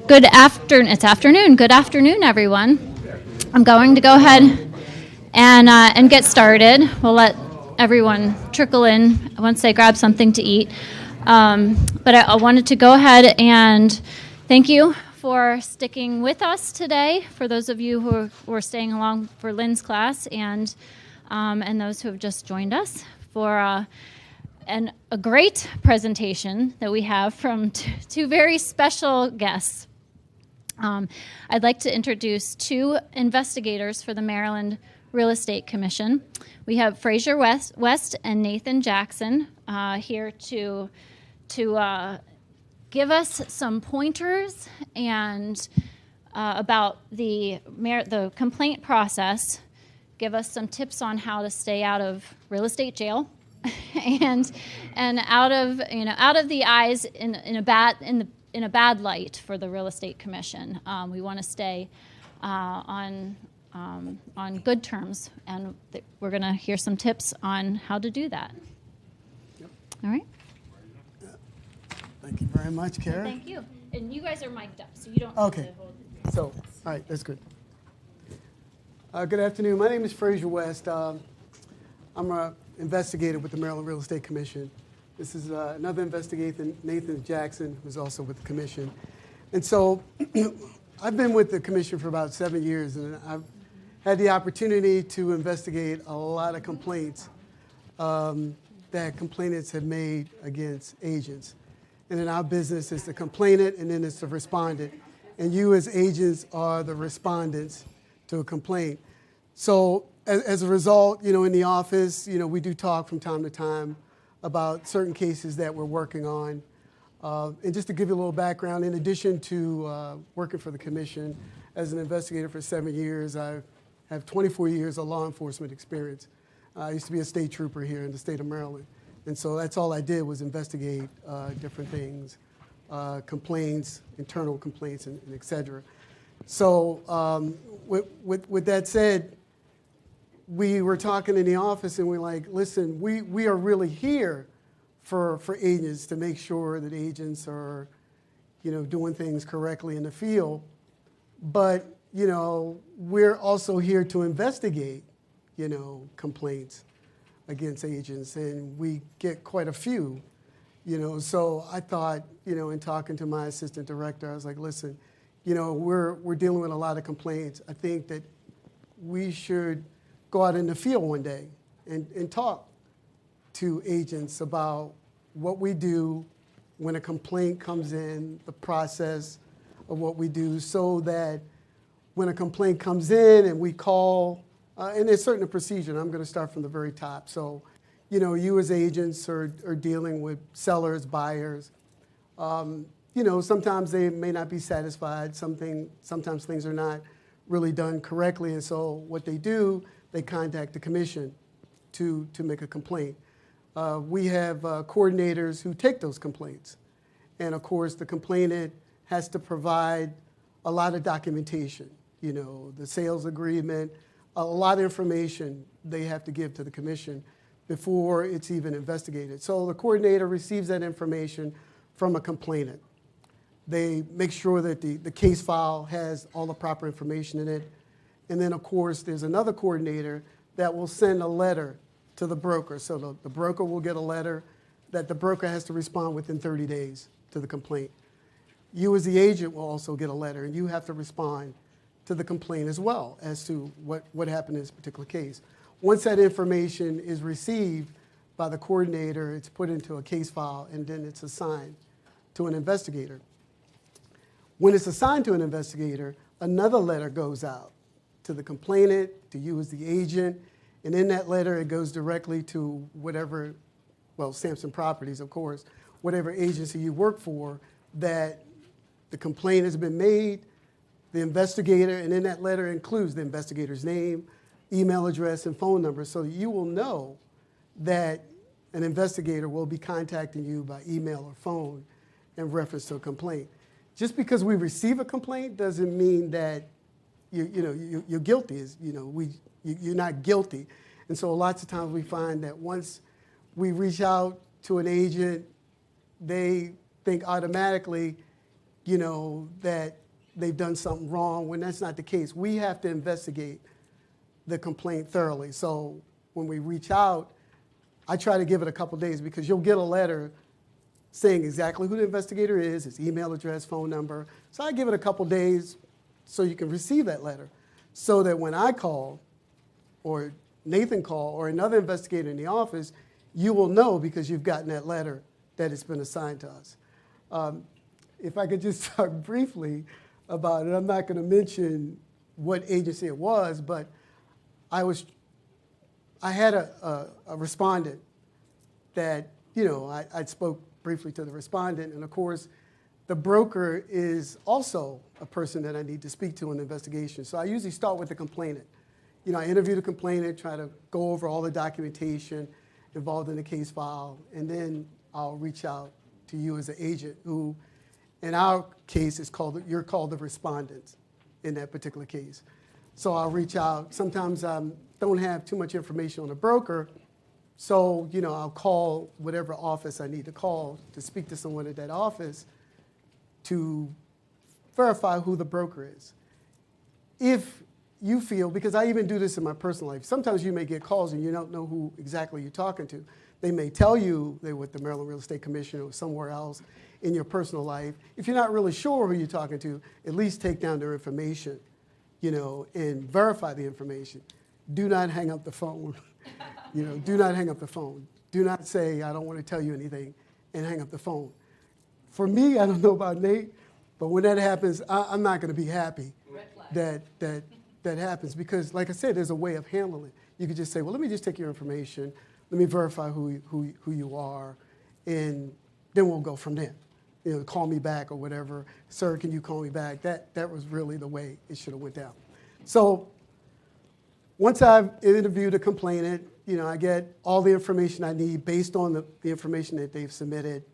It's afternoon. Good afternoon, everyone. I'm going to go ahead and get started. We'll let everyone trickle in once they grab something to eat. But I wanted to go ahead and thank you for sticking with us today, for those of you who are staying along for Lynn's class, and those who have just joined us for a great presentation that we have from two very special guests. I'd like to introduce two investigators for the Maryland Real Estate Commission. We have Frazier West and Nathan Jackson here to give us some pointers and about the complaint process, give us some tips on how to stay out of real estate jail and out of the eyes in a bad light for the Real Estate Commission. We want to stay on good terms, and we're going to hear some tips on how to do that. Yep. All right. Thank you very much, Kara. Thank you. And you guys are mic'd up, so you don't Okay. have to hold it. So, all right, that's good. Good afternoon. My name is Frazier West. I'm an investigator with the Maryland Real Estate Commission. This is another investigator, Nathan Jackson, who's also with the commission. And so I've been with the commission for about 7 years, and I've had the opportunity to investigate a lot of complaints that complainants have made against agents. And in our business, it's the complainant, and then it's the respondent. And you as agents are the respondents to a complaint. So as a result, in the office, we do talk from time to time about certain cases that we're working on. And just to give you a little background, in addition to working for the commission as an investigator for 7 years, I have 24 years of law enforcement experience. I used to be a state trooper here in the state of Maryland. And so that's all I did was investigate different things, complaints, internal complaints, and et cetera. So with that said, we were talking in the office, and we're like, listen, we are really here for agents to make sure that agents are, doing things correctly in the field. But, we're also here to investigate, complaints against agents, and we get quite a few, So I thought, in talking to my assistant director, I was like, listen, we're dealing with a lot of complaints. I think that we should go out in the field one day and talk to agents about what we do when a complaint comes in, the process of what we do, so that when a complaint comes in and we call, and there's certain procedure, and I'm going to start from the very top. So, you as agents are dealing with sellers, buyers. Sometimes they may not be satisfied. Sometimes things are not really done correctly, and so what they do, they contact the commission to make a complaint. We have coordinators who take those complaints. And of course, the complainant has to provide a lot of documentation, the sales agreement, a lot of information they have to give to the commission before it's even investigated. So the coordinator receives that information from a complainant. They make sure that the case file has all the proper information in it. And then, of course, there's another coordinator that will send a letter to the broker. So the broker will get a letter that the broker has to respond within 30 days to the complaint. You as the agent will also get a letter, and you have to respond to the complaint as well as to what happened in this particular case. Once that information is received by the coordinator, it's put into a case file, and then it's assigned to an investigator. When it's assigned to an investigator, another letter goes out to the complainant, to you as the agent, and in that letter it goes directly to whatever, Sampson Properties, of course, whatever agency you work for, that the complaint has been made, the investigator, and in that letter includes the investigator's name, email address, and phone number, so you will know that an investigator will be contacting you by email or phone in reference to a complaint. Just because we receive a complaint doesn't mean that you're guilty. You're not guilty. And so lots of times we find that once we reach out to an agent, they think automatically that they've done something wrong when that's not the case. We have to investigate the complaint thoroughly. So when we reach out, I try to give it a couple days because you'll get a letter saying exactly who the investigator is, his email address, phone number. So I give it a couple days so you can receive that letter so that when I call or Nathan call or another investigator in the office, you will know because you've gotten that letter that it's been assigned to us. If I could just talk briefly about it, I'm not going to mention what agency it was, but I had a respondent that, I spoke briefly to the respondent, and of course, the broker is also a person that I need to speak to in the investigation. So I usually start with the complainant. I interview the complainant, try to go over all the documentation involved in the case file, and then I'll reach out to you as an agent who, in our case, you're called the respondent in that particular case. So I'll reach out. Sometimes I don't have too much information on the broker, so I'll call whatever office I need to call to speak to someone at that office to verify who the broker is. If you feel, because I even do this in my personal life, sometimes you may get calls and you don't know who exactly you're talking to. They may tell you they're with the Maryland Real Estate Commission or somewhere else in your personal life. If you're not really sure who you're talking to, at least take down their information, and verify the information. Do not hang up the phone. Do not hang up the phone. Do not say, I don't want to tell you anything, and hang up the phone. For me, I don't know about Nate, but when that happens, I'm not going to be happy that happens because, like I said, there's a way of handling it. You could just say, well, let me just take your information. Let me verify who you are, and then we'll go from there. Call me back or whatever. Sir, can you call me back? That was really the way it should have went down. So once I've interviewed a complainant, I get all the information I need based on the information that they've submitted.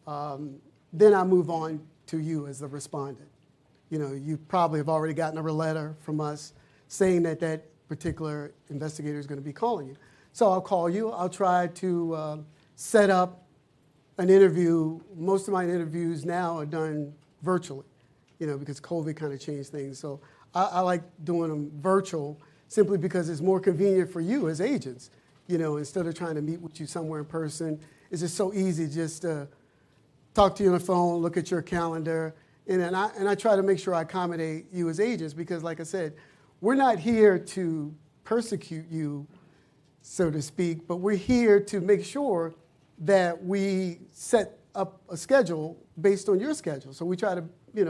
Then I move on to you as the respondent. You probably have already gotten a letter from us saying that particular investigator is going to be calling you. So I'll call you. I'll try to set up an interview. Most of my interviews now are done virtually, because COVID kind of changed things. So I like doing them virtual simply because it's more convenient for you as agents. Instead of trying to meet with you somewhere in person, it's just so easy just to talk to you on the phone, look at your calendar, and I try to make sure I accommodate you as agents because, like I said, we're not here to persecute you, so to speak, but we're here to make sure that we set up a schedule based on your schedule. So we try to,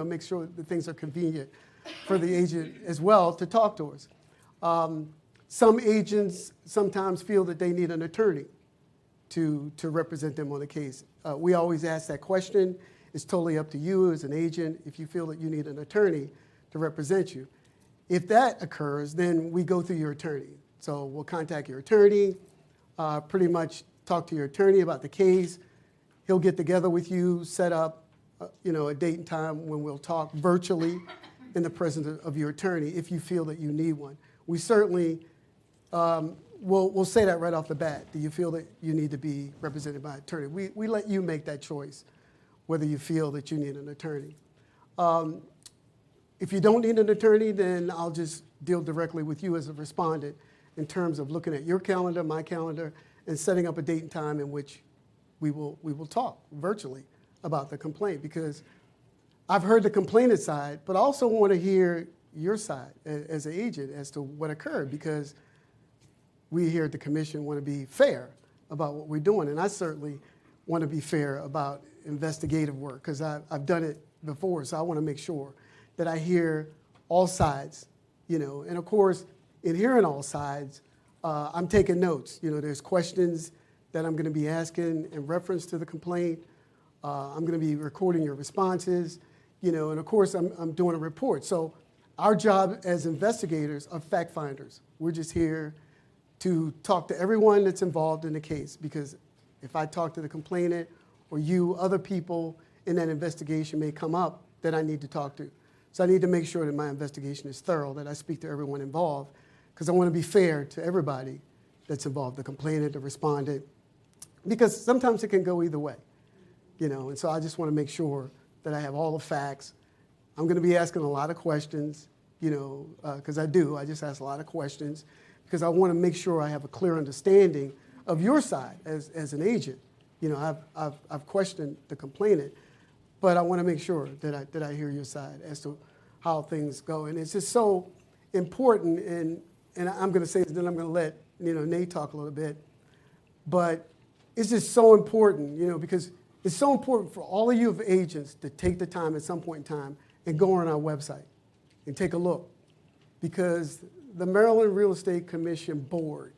make sure that things are convenient for the agent as well to talk to us. Some agents sometimes feel that they need an attorney to represent them on a case. We always ask that question. It's totally up to you as an agent if you feel that you need an attorney to represent you. If that occurs, then we go through your attorney. So we'll contact your attorney, pretty much talk to your attorney about the case. He'll get together with you, set up a date and time when we'll talk virtually in the presence of your attorney if you feel that you need one. We certainly we'll say that right off the bat. Do you feel that you need to be represented by an attorney? We let you make that choice, whether you feel that you need an attorney. If you don't need an attorney, then I'll just deal directly with you as a respondent in terms of looking at your calendar, my calendar, and setting up a date and time in which we will talk virtually about the complaint, because I've heard the complainant side, but I also want to hear your side as an agent as to what occurred, because we here at the commission want to be fair about what we're doing, and I certainly want to be fair about investigative work because I've done it before, so I want to make sure that I hear all sides, and of course, in hearing all sides, I'm taking notes. There's questions that I'm going to be asking in reference to the complaint. I'm going to be recording your responses, and of course, I'm doing a report. So our job as investigators are fact finders. We're just here to talk to everyone that's involved in the case, because if I talk to the complainant or you, other people in that investigation may come up that I need to talk to. So I need to make sure that my investigation is thorough, that I speak to everyone involved, because I want to be fair to everybody that's involved, the complainant, the respondent, because sometimes it can go either way, and so I just want to make sure that I have all the facts. I'm going to be asking a lot of questions, because I just ask a lot of questions because I want to make sure I have a clear understanding of your side as an agent. I've questioned the complainant, but I want to make sure that I hear your side as to how things go. And it's just so important, and I'm going to say this, then I'm going to let Nate talk a little bit, but it's just so important, because it's so important for all of you of agents to take the time at some point in time and go on our website and take a look, because the Maryland Real Estate Commission Board,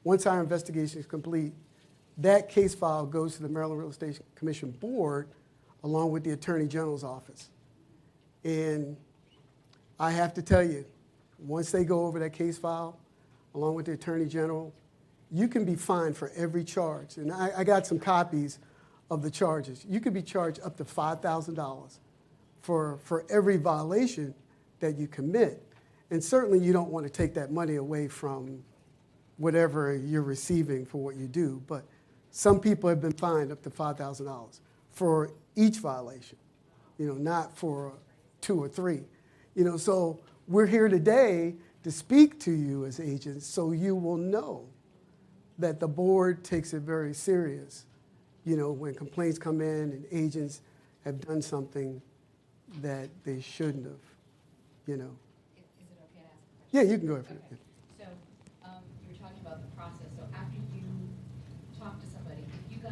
once our investigation is complete, that case file goes to the Maryland Real Estate Commission Board along with the Attorney General's office. And I have to tell you, once they go over that case file along with the Attorney General, you can be fined for every charge. And I got some copies of the charges. You could be charged up to $5,000 for every violation that you commit. And certainly you don't want to take that money away from whatever you're receiving for what you do. But some people have been fined up to $5,000 for each violation, not for 2 or 3. So we're here today to speak to you as agents so you will know that the board takes it very serious, when complaints come in and agents have done something that they shouldn't have, Is it okay to ask a question? Yeah, you can go ahead. Okay. So you were talking about the process. So after you talk to somebody, if you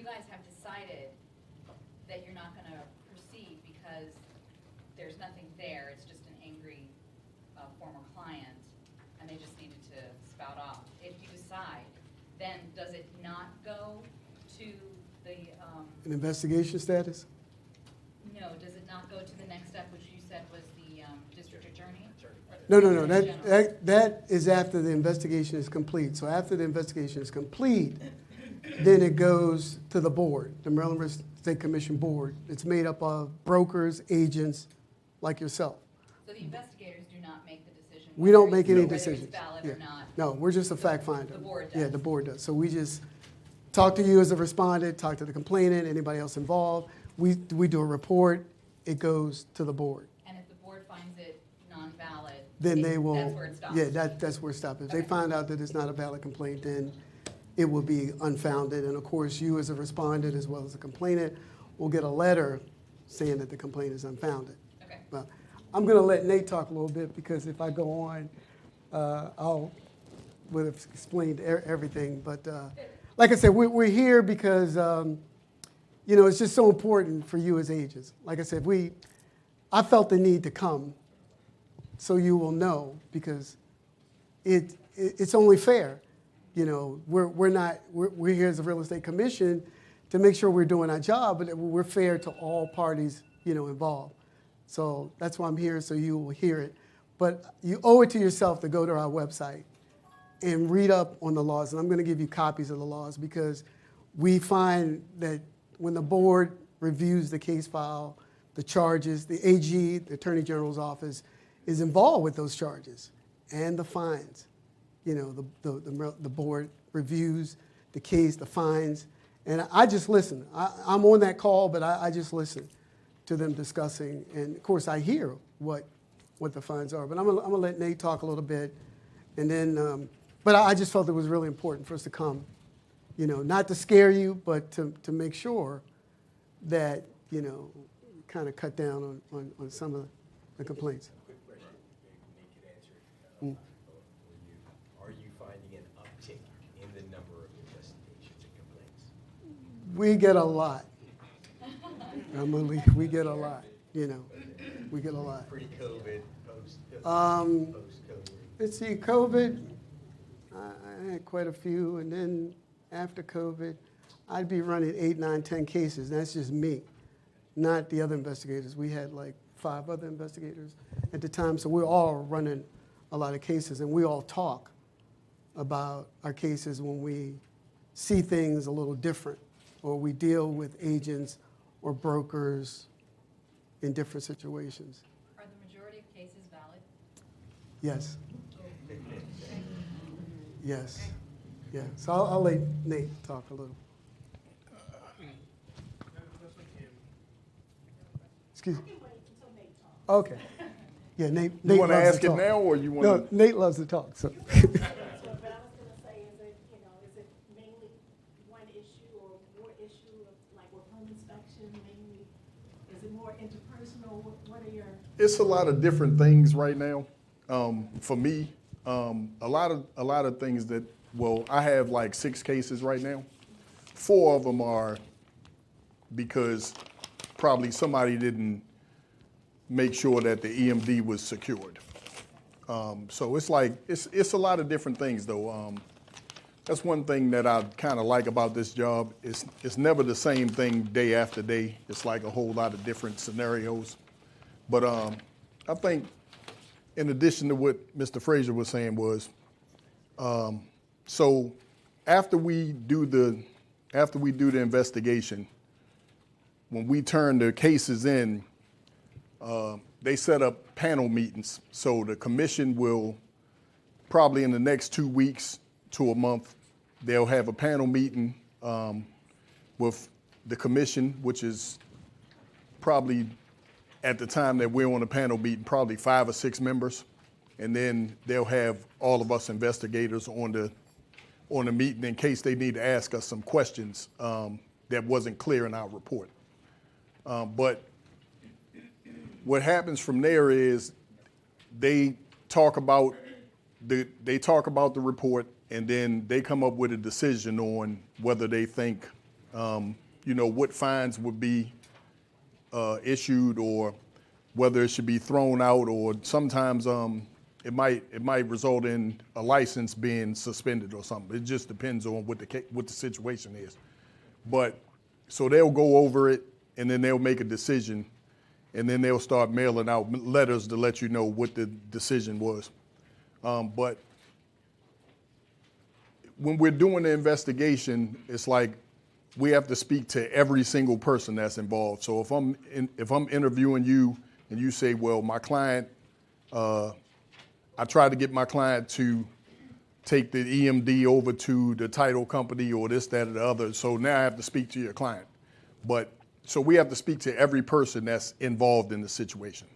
guys have decided that you're not going to proceed because there's nothing there, it's just an angry former client, and they just needed to spout off. If you decide, then does it not go to the An investigation status? no, does it not go to the next step, which you said was the district attorney? No. That is after the investigation is complete. So after the investigation is complete, then it goes to the board, the Maryland Real Estate Commission Board. It's made up of brokers, agents like yourself. So the investigators do not make the decision? We don't make any whether decisions. it's valid Yeah. or not? No, we're just a fact finder. The board does? Yeah, the board does. So we just talk to you as a respondent, talk to the complainant, anybody else involved. We do a report. It goes to the board. And if the board finds it non-valid, Then they will. that's where it stops? Yeah, that's where it stops. If they Okay. find out that it's not a valid complaint, then it will be unfounded. And of course, you as a respondent as well as a complainant will get a letter saying that the complaint is unfounded. Okay. Well, I'm going to let Nate talk a little bit because if I go on, would have explained everything. But like I said, we're here because it's just so important for you as agents. Like I said, I felt the need to come so you will know, because it's only fair. We're here as a real estate commission to make sure we're doing our job, but we're fair to all parties, involved. So that's why I'm here, so you will hear it. But you owe it to yourself to go to our website and read up on the laws. And I'm going to give you copies of the laws, because we find that when the board reviews the case file, the charges, the AG, the Attorney General's office, is involved with those charges and the fines. The board reviews the case, the fines, and I just listen. I'm on that call, but I just listen to them discussing, and of course I hear what the fines are. But I'm gonna let Nate talk a little bit, and then. But I just felt it was really important for us to come, not to scare you, but to make sure that kind of cut down on some of the complaints. Quick question, maybe Nate could answer it for you. Are you finding an uptick in the number of investigations and complaints? We get a lot. We get a lot. We get a lot. Pre-COVID, post-COVID? Post-COVID? Let's see, COVID, I had quite a few, and then after COVID, I'd be running 8, 9, 10 cases. That's just me, not the other investigators. We had like 5 other investigators at the time, so we're all running a lot of cases, and we all talk about our cases when we see things a little different, or we deal with agents or brokers in different situations. Are the majority of cases valid? Yes. Yes. Yeah. So I'll let Nate talk a little. Excuse me. Okay. Yeah, Nate. You Nate want to loves ask it talk. now, or you want No, to? Nate loves to talk. So. So, but I was gonna say, is it mainly one issue or more issue of, like with home inspection mainly? Is it more interpersonal? What are your? It's a lot of different things right now. For me, a lot of things that, well, I have like 6 cases right now. 4 of them are because probably somebody didn't make sure that the EMD was secured. So it's like, it's a lot of different things though. That's one thing that I kind of like about this job. It's never the same thing day after day. It's like a whole lot of different scenarios. But I think in addition to what Mr. Frazier was saying was, so after we do the investigation, when we turn the cases in, they set up panel meetings. So the commission will probably in the next 2 weeks to a month, they'll have a panel meeting with the commission, which is probably at the time that we're on the panel meeting, probably 5 or 6 members. And then they'll have all of us investigators on the meeting in case they need to ask us some questions that wasn't clear in our report. But what happens from there is they talk about the report, and then they come up with a decision on whether they think, what fines would be issued, or whether it should be thrown out, or sometimes it might result in a license being suspended or something. It just depends on what the situation is. But so they'll go over it, and then they'll make a decision, and then they'll start mailing out letters to let you know what the decision was. But when we're doing the investigation, it's like we have to speak to every single person that's involved. So if I'm interviewing you and you say, well, my client, I tried to get my client to take the EMD over to the title company or this, that, or the other, so now I have to speak to your client. But so we have to speak to every person that's involved in the situation.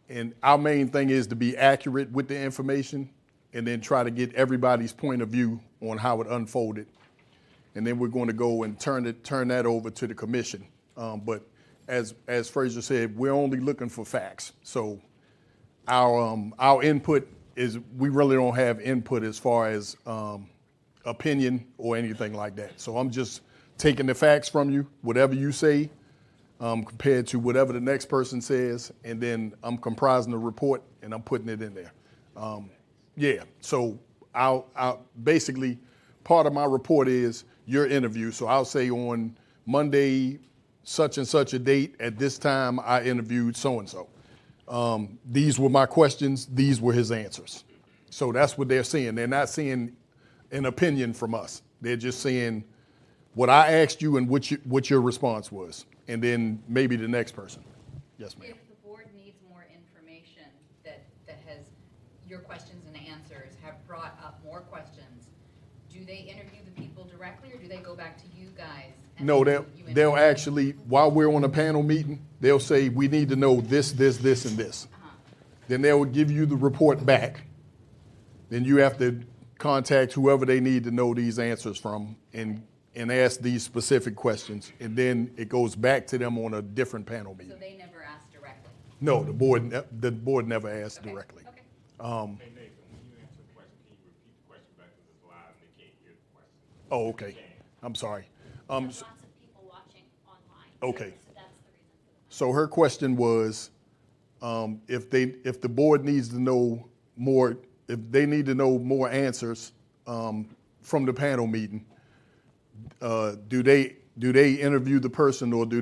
And our main thing is to be accurate with the information and then try to get everybody's point of view on how it unfolded. And then we're going to go and turn that over to the commission. But as Frazier said, we're only looking for facts. So our input is, we really don't have input as far as opinion or anything like that. So I'm just taking the facts from you, whatever you say, compared to whatever the next person says, and then I'm comprising the report and I'm putting it in there. So I'll basically, part of my report is your interview. So I'll say on Monday, such and such a date, at this time, I interviewed so-and-so. These were my questions, these were his answers. So that's what they're seeing. They're not seeing an opinion from us. They're just seeing what I asked you and what your response was, and then maybe the next person. Yes, ma'am. If the board needs more information that has your questions and answers have brought up more questions, do they interview the people directly, or do they go back to you guys? No, they'll actually, while we're on a panel meeting, they'll say, we need to know this, this, this, and this. Then they'll give you the report back. Then you have to contact whoever they need to know these answers from and ask these specific questions. And then it goes back to them on a different panel meeting. So they never ask directly? No, the board never asked directly. Okay. Hey, Nathan, when you answer a question, can you repeat the question back to the live? They can't hear the question. Oh, okay. I'm sorry. Lots of people watching online. Okay. So that's the reason for the. So her question was, if the board needs to know more, if they need to know more answers from the panel meeting, do they interview the person, or do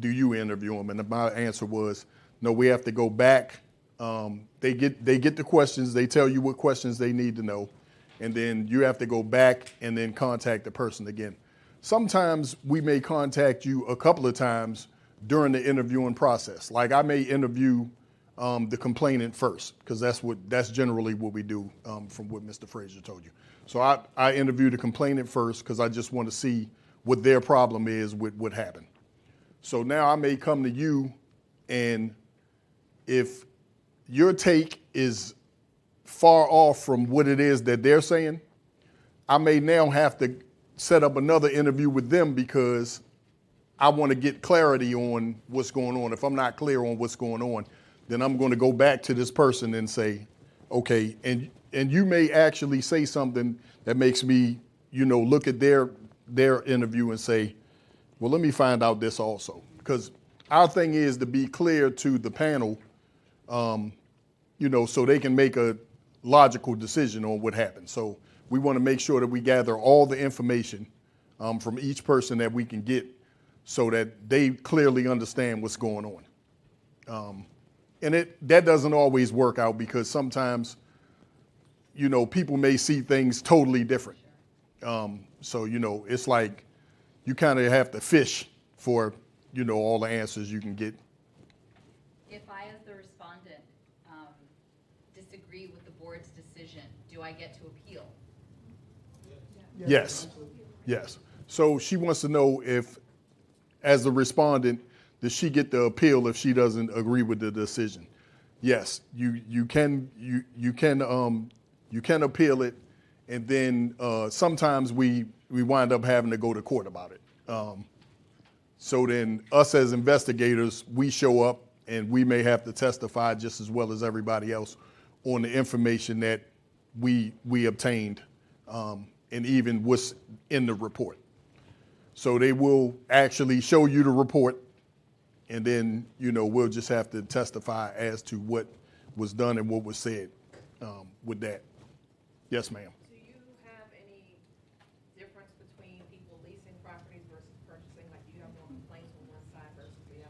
you interview them? And my answer was, no, we have to go back. They get the questions, they tell you what questions they need to know, and then you have to go back and then contact the person again. Sometimes we may contact you a couple of times during the interviewing process. Like I may interview the complainant first, because that's generally what we do from what Mr. Frazier told you. So I interview the complainant first because I just want to see what their problem is with what happened. So now I may come to you, and if your take is far off from what it is that they're saying, I may now have to set up another interview with them because I want to get clarity on what's going on. If I'm not clear on what's going on, then I'm going to go back to this person and say, okay, and you may actually say something that makes me, look at their interview and say, well, let me find out this also. Because our thing is to be clear to the panel, so they can make a logical decision on what happened. So we want to make sure that we gather all the information from each person that we can get so that they clearly understand what's going on. And that doesn't always work out because sometimes, people may see things totally different. So, it's like you kind of have to fish for, all the answers you can get. If I, as the respondent, disagree with the board's decision, do I get to appeal? Yes. Yes. So she wants to know if, as the respondent, does she get the appeal if she doesn't agree with the decision? Yes, you can appeal it, and then sometimes we wind up having to go to court about it. So then us as investigators, we show up and we may have to testify just as well as everybody else on the information that we obtained and even what's in the report. So they will actually show you the report, and then, we'll just have to testify as to what was done and what was said with that. Yes, ma'am. Do you have any difference between people leasing properties versus purchasing? Like, do you have more complaints on one side versus the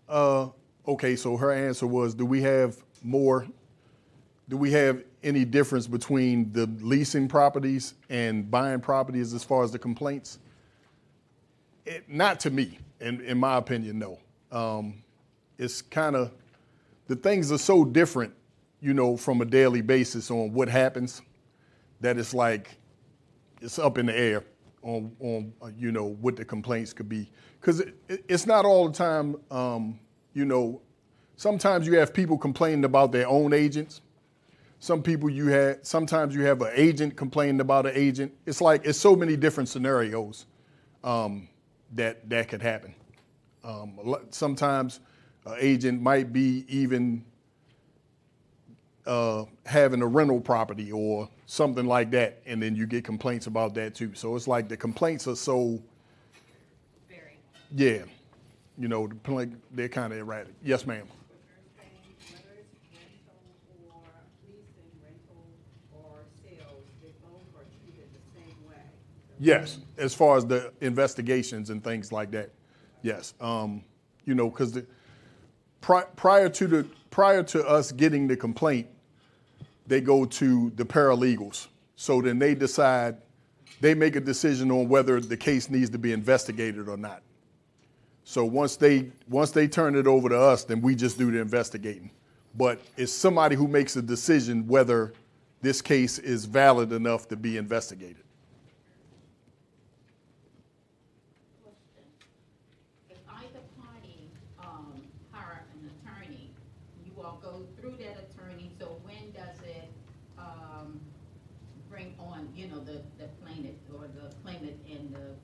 other? Okay, so her answer was, do we have any difference between the leasing properties and buying properties as far as the complaints? Not to me, in my opinion, no. It's kind of, the things are so different, from a daily basis on what happens, that it's like, it's up in the air on what the complaints could be. Because it's not all the time, sometimes you have people complaining about their own agents. Sometimes you have an agent complaining about an agent. It's like, it's so many different scenarios that could happen. Sometimes an agent might be even having a rental property or something like that, and then you get complaints about that too. So it's like the complaints are so, Very. yeah, they're kind of erratic. Yes, ma'am. Whether it's rental or leasing, rental or sales, they both are treated the same way. Yes, as far as the investigations and things like that. Yes, because prior to us getting the complaint, they go to the paralegals. So then they make a decision on whether the case needs to be investigated or not. So once they turn it over to us, then we just do the investigating. But it's somebody who makes a decision whether this case is valid enough to be investigated. If either party hire an attorney, you all go through that attorney, so when does it bring on, the plaintiff or the claimant and the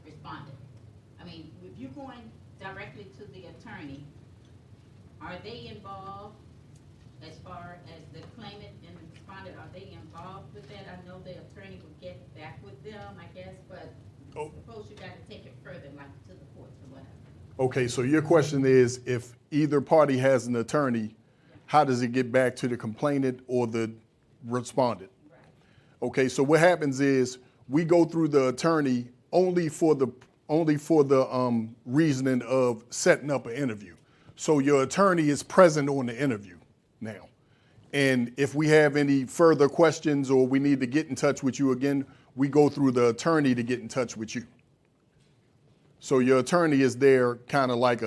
respondent? I mean, if you're going directly to the attorney, are they involved as far as the claimant and the respondent? Are they involved with that? I know the attorney would get back with them, I guess, but suppose you got to take it further, like to the courts or whatever. Okay, so your question is, if either party has an attorney, how does it get back to the complainant or the respondent? Right. Okay, so what happens is we go through the attorney only for the reasoning of setting up an interview. So your attorney is present on the interview now. And if we have any further questions or we need to get in touch with you again, we go through the attorney to get in touch with you. So your attorney is there kind of like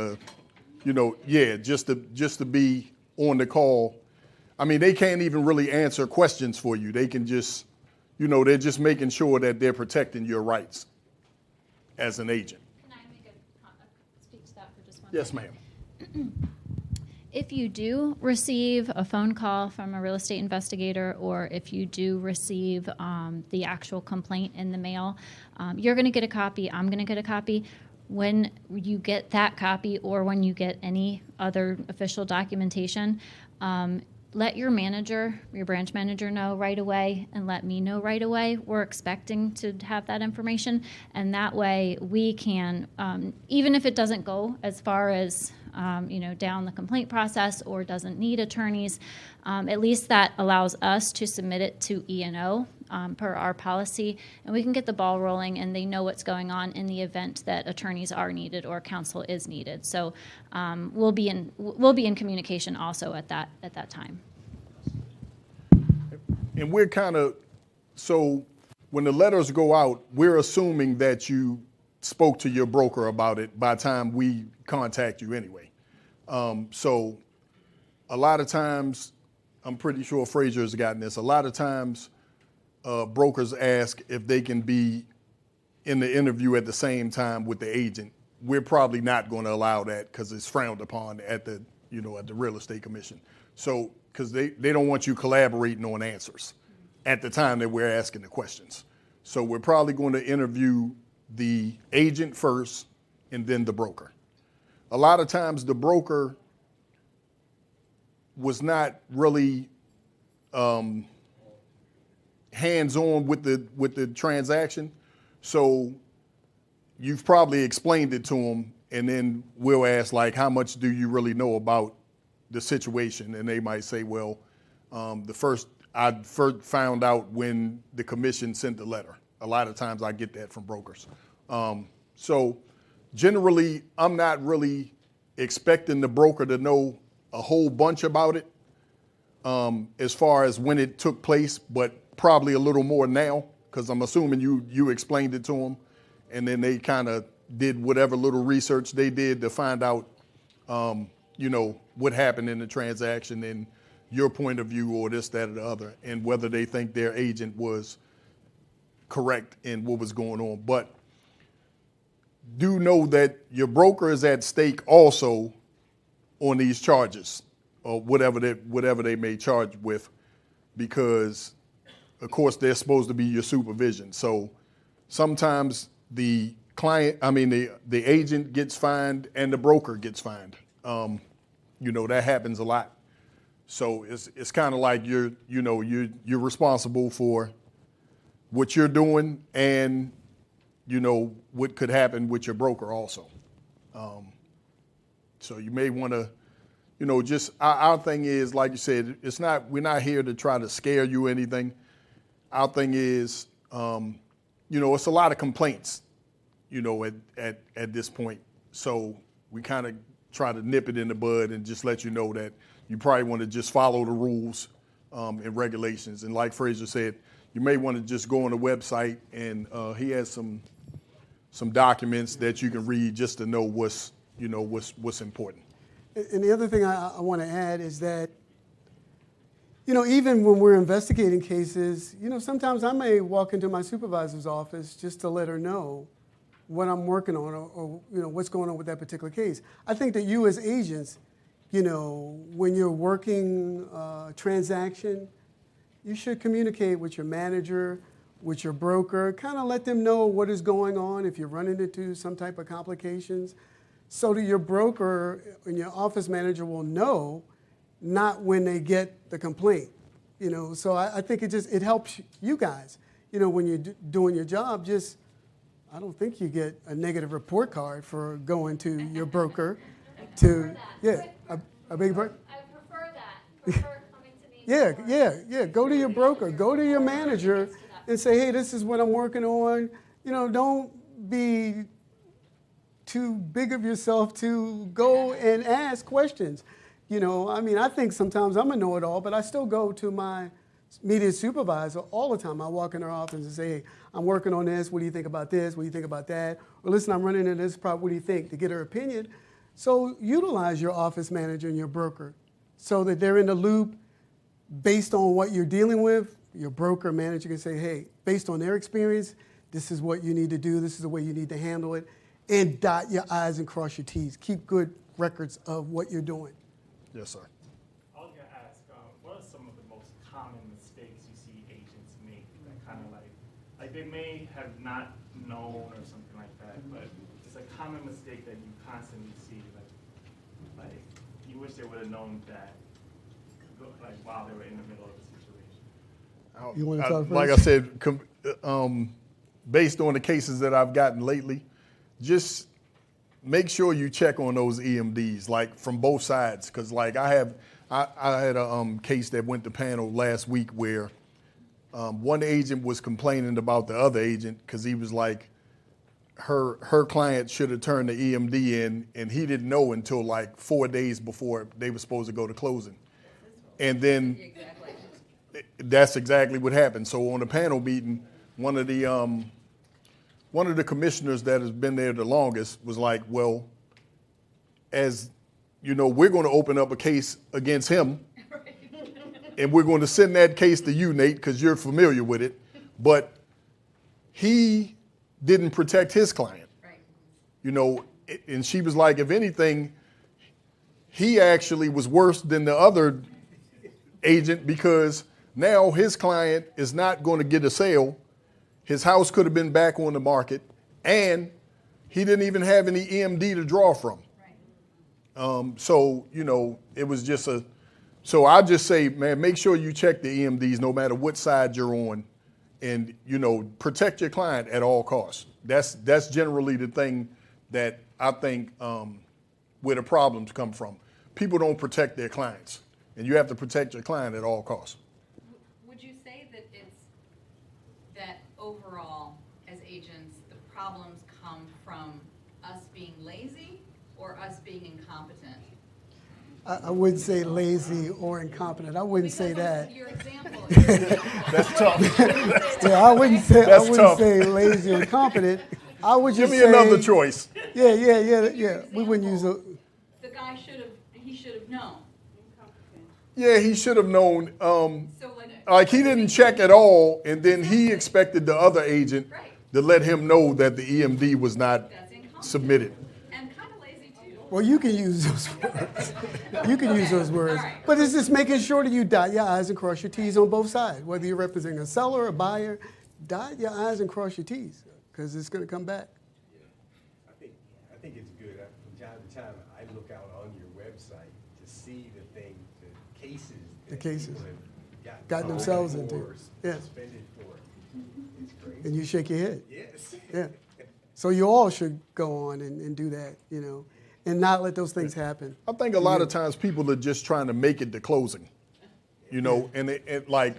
just to be on the call. I mean, they can't even really answer questions for you. They can just, they're just making sure that they're protecting your rights as an agent. Can I speak to that for just one Yes, second? ma'am. If you do receive a phone call from a real estate investigator, or if you do receive the actual complaint in the mail, you're going to get a copy. I'm going to get a copy. When you get that copy, or when you get any other official documentation, let your manager, your branch manager, know right away, and let me know right away. We're expecting to have that information, and that way we can, even if it doesn't go as far as down the complaint process or doesn't need attorneys, at least that allows us to submit it to E&O per our policy, and we can get the ball rolling, and they know what's going on in the event that attorneys are needed or counsel is needed. So we'll be in communication also at that time. And we're so when the letters go out, we're assuming that you spoke to your broker about it by the time we contact you anyway. So a lot of times, I'm pretty sure Frazier has gotten this, a lot of times brokers ask if they can be in the interview at the same time with the agent. We're probably not going to allow that because it's frowned upon at the real estate commission. So, because they don't want you collaborating on answers at the time that we're asking the questions. So we're probably going to interview the agent first and then the broker. A lot of times the broker was not really hands-on with the transaction. So you've probably explained it to them, and then we'll ask, like, how much do you really know about the situation? And they might say, well, I first found out when the commission sent the letter. A lot of times I get that from brokers. So generally, I'm not really expecting the broker to know a whole bunch about it as far as when it took place, but probably a little more now, because I'm assuming you explained it to them, and then they kind of did whatever little research they did to find out, what happened in the transaction and your point of view or this, that, or the other, and whether they think their agent was correct in what was going on. But do know that your broker is at stake also on these charges, or whatever they may charge with, because of course they're supposed to be your supervision. So sometimes the agent gets fined and the broker gets fined. That happens a lot. So it's kind of like you're responsible for what you're doing, and what could happen with your broker also. So you may want to, just our thing is, like you said, we're not here to try to scare you or anything. Our thing is, it's a lot of complaints, at this point. So we kind of try to nip it in the bud and just let you know that you probably want to just follow the rules and regulations. And like Frazier said, you may want to just go on the website, and he has some documents that you can read just to know what's important. And the other thing I want to add is that, even when we're investigating cases, sometimes I may walk into my supervisor's office just to let her know what I'm working on, or what's going on with that particular case. I think that you as agents, when you're working a transaction, you should communicate with your manager, with your broker, kind of let them know what is going on if you're running into some type of complications, so that your broker and your office manager will know, not when they get the complaint. So I think it helps you guys, when you're doing your job. I don't think you get a negative report card for going to your broker to, I beg your pardon? I prefer that. Coming to me. Yeah. Go to your broker, go to your manager and say, hey, this is what I'm working on. Don't be too big of yourself to go and ask questions. I think sometimes I'm a know-it-all, but I still go to my immediate supervisor all the time. I walk in her office and say, hey, I'm working on this. What do you think about this? What do you think about that? Or listen, I'm running into this problem. What do you think? To get her opinion. So utilize your office manager and your broker so that they're in the loop based on what you're dealing with. your broker, manager can say, hey, based on their experience, this is what you need to do, this is the way you need to handle it, and dot your I's and cross your T's. Keep good records of what you're doing. Yes, sir. I was gonna ask, what are some of the most common mistakes you see agents make that kind of like they may have not known or something like that, but it's a common mistake that you constantly see, like you wish they would have known that, like while they were in the middle of the situation. You want to talk first? Like I said, based on the cases that I've gotten lately, just make sure you check on those EMDs, like from both sides, because like I had a case that went to panel last week where one agent was complaining about the other agent because he was like, her client should have turned the EMD in, and he didn't know until like 4 days before they were supposed to go to closing. And then that's exactly what happened. So on the panel meeting, one of the commissioners that has been there the longest was like, well, as you know, we're going to open up a case against him, and we're going to send that case to you, Nate, because you're familiar with it. But he didn't protect his client. Right. You know, and she was like, if anything, he actually was worse than the other agent because now his client is not going to get a sale. His house could have been back on the market, and he didn't even have any EMD to draw from. Right. So, you know, it was just so I just say, man, make sure you check the EMDs no matter what side you're on, and, you know, protect your client at all costs. That's generally the thing that I think where the problems come from. People don't protect their clients, and you have to protect your client at all costs. Would you say that it's, that overall, as agents, the problems come from us being lazy or us being incompetent? I wouldn't say lazy or incompetent. I wouldn't say that. Your example. That's tough. Yeah, I wouldn't That's tough. say lazy or incompetent. I would Give just me say, another choice. Yeah. We wouldn't use a. The guy should have known. Yeah, he should have known. So Like he didn't check at all, and then he expected the other agent Right. to let him know that the EMD was not That's incompetent. submitted. And kind of lazy too. Well, you can use those words. You can use those words. All right. But it's just making sure that you dot your I's and cross your T's on both sides. Whether you're representing a seller or a buyer, dot your I's and cross your T's, because it's going to come back. I think it's good. From time to time, I look out on your website to see the cases that cases. people have Gotten themselves for into. or Yeah. suspended for. It's crazy. And you shake your head. Yes. Yeah. So you all should go on and do that, you know, and not let those things happen. I think a lot of times people are just trying to make it to closing, you know, and it like,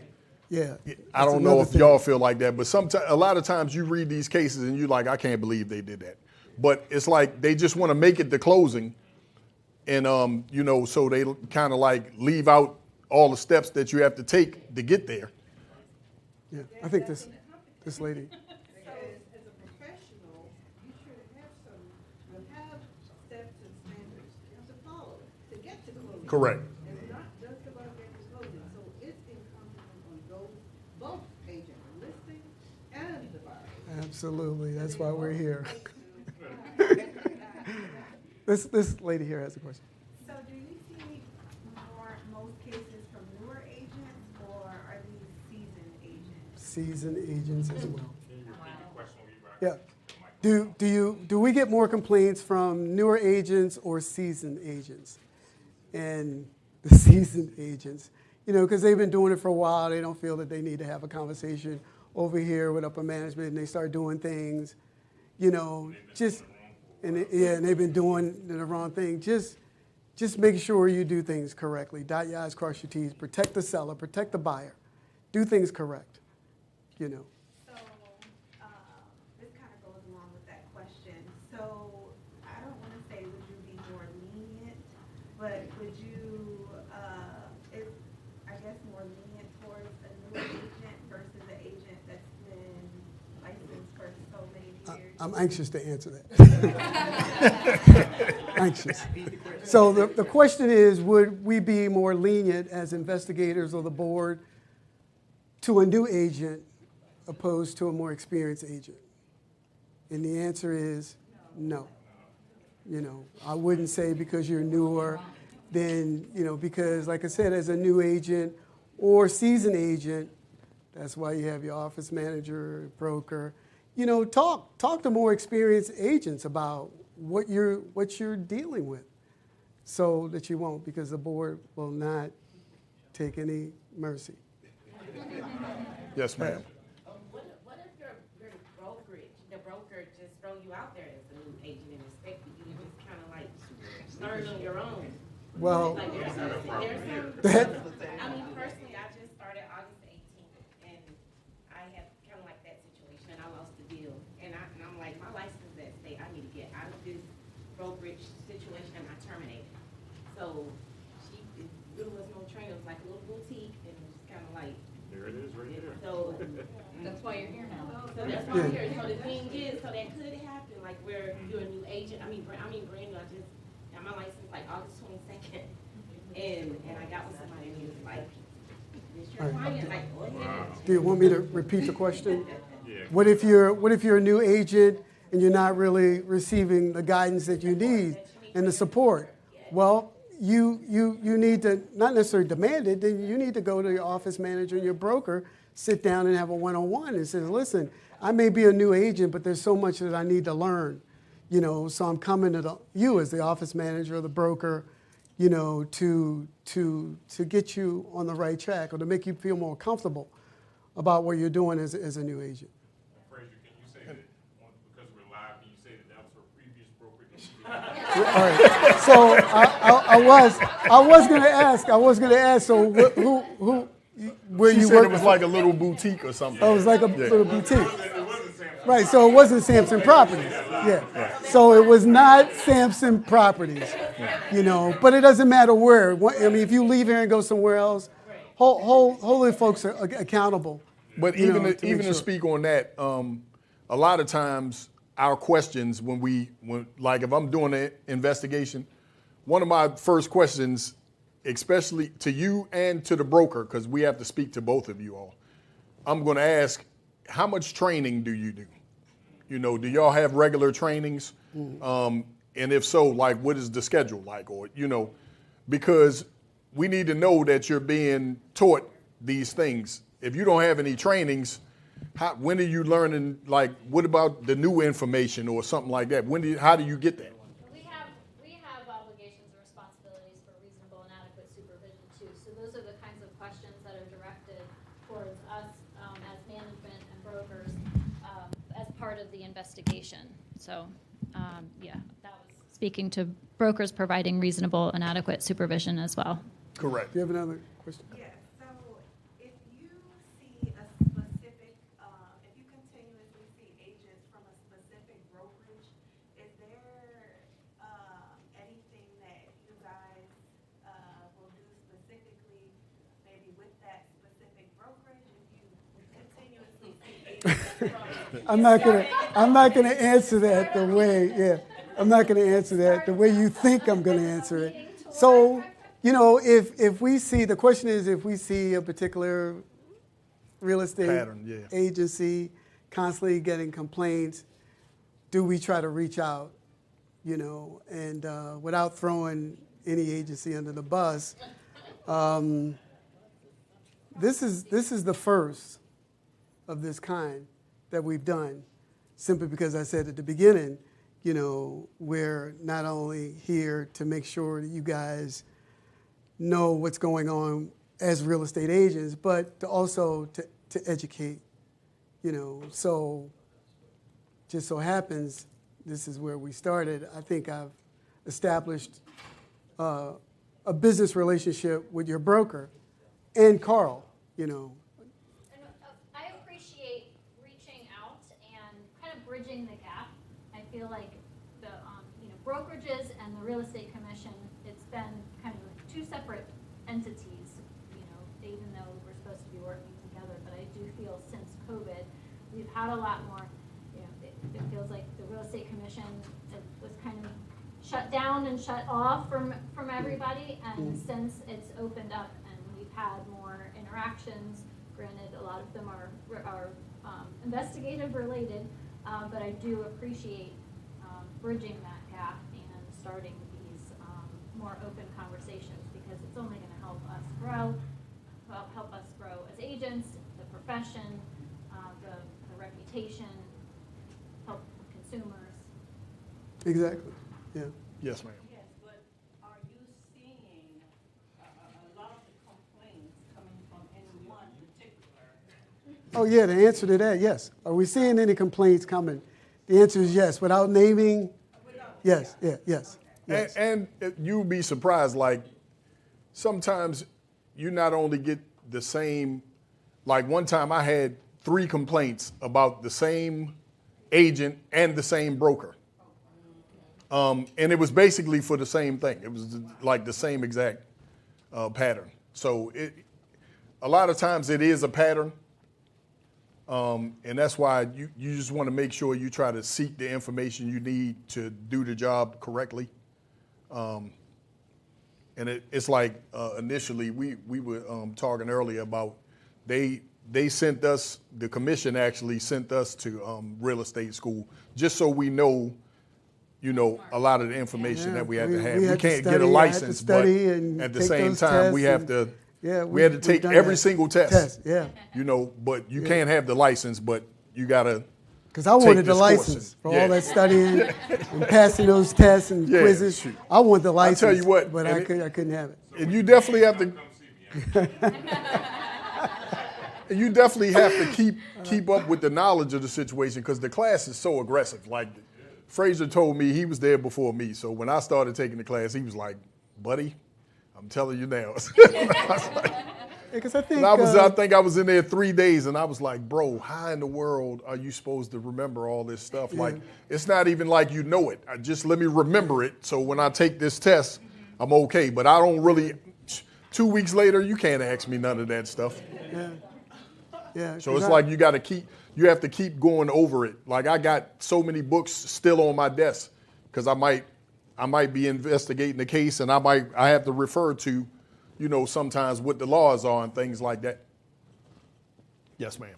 Yeah. I don't know if y'all feel like that, but sometimes, a lot of times you read these cases and you're like, I can't believe they did that. But it's like they just want to make it to closing, and you know, so they kind of like leave out all the steps that you have to take to get there. Yeah. I think this lady. So as a professional, you should have steps and standards to follow to get to closing. Correct. It's not just about getting to closing, so it's incumbent on both agent, the listing and the buyer. Absolutely. That's why we're here. This lady here has a question. So do you see most cases from newer agents, or are these seasoned agents? Seasoned agents as well. Can you repeat the question when you Yeah. Do we get more complaints from newer agents or seasoned agents? And the seasoned agents, you know, because they've been doing it for a while, they don't feel that they need to have a conversation over here with upper management, and they start doing things, you know, and they've been doing the wrong thing. Just make sure you do things correctly. Dot your I's, cross your T's. Protect the seller, protect the buyer. Do things correct, you know. So, this kind of goes along with that question. So, I don't want to say would you be more lenient, but would you, I guess more lenient towards a new agent versus an agent that's been licensed for so many years? I'm anxious to answer that. Anxious. So the question is, would we be more lenient as investigators or the board to a new agent opposed to a more experienced agent? And the answer is no. You know, I wouldn't say because you're newer, then, you know, because like I said, as a new agent or seasoned agent, that's why you have your office manager, broker. You know, talk to more experienced agents about what you're dealing with, so that you won't, because the board will not take any mercy. Yes, ma'am. What if your brokerage, the broker just throw you out there as a new agent and expect you to just kind of like learn on your own? Well, Like there's some, that, I mean, personally, I just started August 18th, and I had kind of like that situation, and I lost the deal. And I'm like, my license is at stake. I need to get out of this brokerage situation, and I terminated. So it really was no training. It was like a little boutique, and it was just kind of like. There it is, right there. So That's why you're here now. So that's why I'm here. So the thing is, so that could happen, like where you're a new agent. I mean, brand new. I just got my license like August 22nd, and I got with somebody and he was like, "This your client?" Like, go ahead. do you want me to repeat the question? Yeah. What if you're a new agent and you're not really receiving the guidance that you need and the support? Well, you need to not necessarily demand it. Then you need to go to your office manager and your broker, sit down and have a one-on-one and say, listen, I may be a new agent, but there's so much that I need to learn. You know, so I'm coming to you as the office manager or the broker, you know, to get you on the right track or to make you feel more comfortable about what you're doing as a new agent. Frazier, can you say that, because we're live, can you say that was her previous broker? All right. So I was going to ask. So who where She you said work? it was like a little boutique or something. Oh, it was like a Yeah. little boutique. Right. So it wasn't Sampson Properties. Yeah. So it was not Sampson Properties. You know, but it doesn't matter where. I mean, if you leave here and go somewhere else, hold the folks are accountable. But you even know, to, make even sure. to speak on that, a lot of times our questions when like if I'm doing an investigation, one of my first questions, especially to you and to the broker, because we have to speak to both of you all, I'm going to ask, how much training do you do? You know, do y'all have regular trainings? And if so, like, what is the schedule like? Or, you know, because we need to know that you're being taught these things. If you don't have any trainings, when are you learning, like, what about the new information or something like that? How do you get that? We have obligations and responsibilities for reasonable and adequate supervision too. So those are the kinds of questions that are directed towards us as management and brokers as part of the investigation. So yeah, that was speaking to brokers providing reasonable and adequate supervision as well. Correct. Do you have another question? Yes, so if you see a specific, if you continuously see agents from a specific brokerage, is there anything that you guys will do specifically, maybe with that specific brokerage, if you continuously see agents from? I'm not gonna answer that the way. Yeah, I'm not gonna answer that the way you think I'm gonna answer it. So. You know, if we see, the question is if we see a particular real estate Pattern, yeah. agency constantly getting complaints, do we try to reach out, you know, and without throwing any agency under the bus, this is the first of this kind that we've done, simply because I said at the beginning, you know, we're not only here to make sure that you guys know what's going on as real estate agents, but also to educate, you know. So just so happens, this is where we started. I think I've established a business relationship with your broker and Carl, you know. And I appreciate reaching out and kind of bridging the gap. I feel like the brokerages and the real estate commission, it's been kind of two separate entities, you know, even though we're supposed to be working together. But I do feel since COVID, we've had a lot more, you know, it feels like the real estate commission was kind of shut down and shut off from everybody. And since it's opened up and we've had more interactions, Granted, a lot of them are investigative related, but I do appreciate bridging that gap and starting these more open conversations, because it's only going to help us grow as agents, the profession, the reputation, help consumers. Exactly, yeah. Yes, ma'am. Yes, but are you seeing a lot of the complaints coming from anyone particular? Oh, yeah, the answer to that, yes. Are we seeing any complaints coming? The answer is yes, without naming, yes, yeah, yes. Yes. And you'd be surprised, like, sometimes you not only get the same, like one time I had 3 complaints about the same agent and the same broker. And it was basically for the same thing. It was like the same exact pattern. So a lot of times it is a pattern. And that's why you just want to make sure you try to seek the information you need to do the job correctly. And it's like initially we were talking earlier about they sent us, the commission actually sent us to real estate school just so we know, a lot of the information that we had to have. We can't get a license, but at the same time we have to. Yeah, we had to take every single test. Yeah. But you can't have the license, but you gotta. Because I wanted the license for all that studying and passing those tests and quizzes. Shoot. I want the license. I'll tell you what, but I couldn't have it. And you definitely have to. You definitely have to keep up with the knowledge of the situation, because the class is so aggressive. Like Frazier told me, he was there before me, so when I started taking the class, he was like, "Buddy, I'm telling you now." Because I think I think I was in there 3 days, and I was like, "Bro, how in the world are you supposed to remember all this stuff? Like, it's not even like you know it. Just let me remember it, so when I take this test, I'm okay." But I don't really. 2 weeks later, you can't ask me none of that stuff. Yeah. So it's like you have to keep going over it. Like I got so many books still on my desk because I might be investigating the case, and I have to refer to, sometimes what the laws are and things like that. Yes, ma'am.